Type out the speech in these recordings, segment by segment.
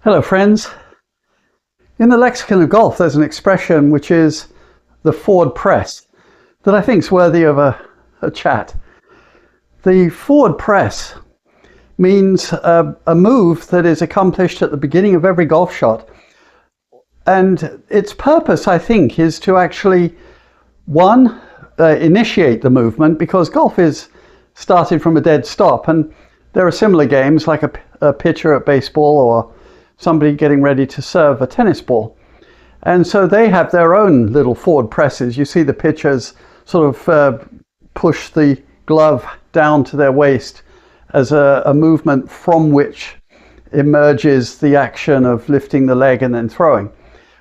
Hello friends. In the lexicon of golf there's an expression which is the forward press that I think is worthy of a chat. The forward press means a move that is accomplished at the beginning of every golf shot, and its purpose, I think, is to actually initiate the movement, because golf is started from a dead stop, and there are similar games like a pitcher at baseball or somebody getting ready to serve a tennis ball. And so they have their own little forward presses. You see the pitchers sort of push the glove down to their waist as a movement from which emerges the action of lifting the leg and then throwing.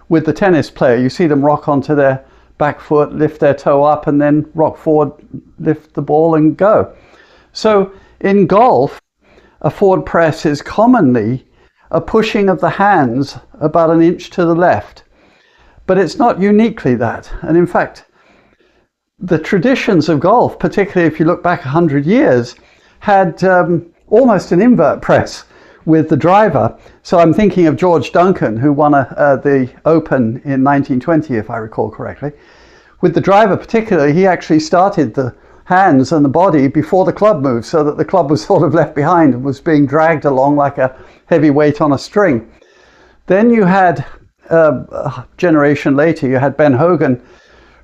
With the tennis player, you see them rock onto their back foot, lift their toe up, and then rock forward, lift the ball and go. So in golf, a forward press is commonly a pushing of the hands about an inch to the left. But it's not uniquely that. And in fact, the traditions of golf, particularly if you look back 100 years, had almost an invert press with the driver. So I'm thinking of George Duncan, who won the Open in 1920, if I recall correctly. With the driver particularly, he actually started the hands and the body before the club moved, so that the club was sort of left behind and was being dragged along like a heavy weight on a string. Then you had, a generation later, you had Ben Hogan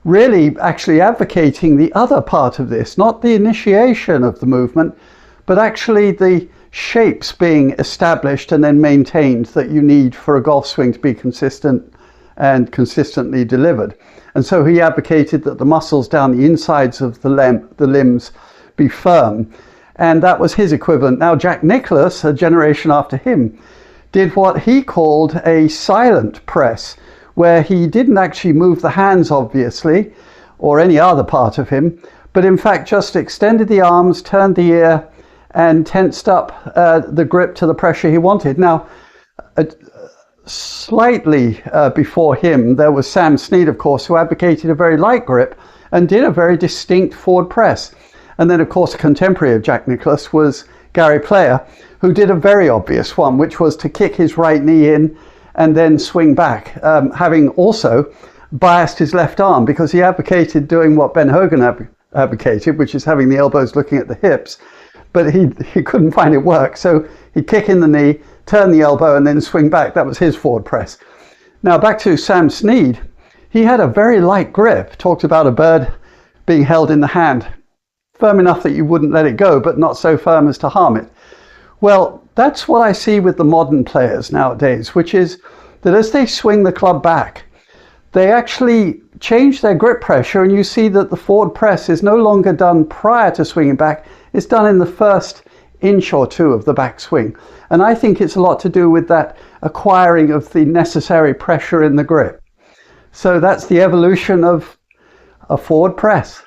really actually advocating the other part of this, not the initiation of the movement, but actually the shapes being established and then maintained that you need for a golf swing to be consistent and consistently delivered. And so he advocated that the muscles down the insides of the limbs be firm. And that was his equivalent. Now, Jack Nicklaus, a generation after him, did what he called a silent press, where he didn't actually move the hands, obviously, or any other part of him, but in fact just extended the arms, turned the ear, and tensed up the grip to the pressure he wanted. Now, slightly before him, there was Sam Snead, of course, who advocated a very light grip and did a very distinct forward press. And then, of course, a contemporary of Jack Nicklaus was Gary Player, who did a very obvious one, which was to kick his right knee in and then swing back, having also biased his left arm, because he advocated doing what Ben Hogan advocated, which is having the elbows looking at the hips. But he couldn't find it work, so he'd kick in the knee, turn the elbow, and then swing back. That was his forward press. Now back to Sam Snead. He had a very light grip, talked about a bird being held in the hand, firm enough that you wouldn't let it go, but not so firm as to harm it. Well, that's what I see with the modern players nowadays, which is that as they swing the club back, they actually change their grip pressure, and you see that the forward press is no longer done prior to swinging back. It's done in the first inch or two of the backswing. And I think it's a lot to do with that acquiring of the necessary pressure in the grip. So that's the evolution of a forward press.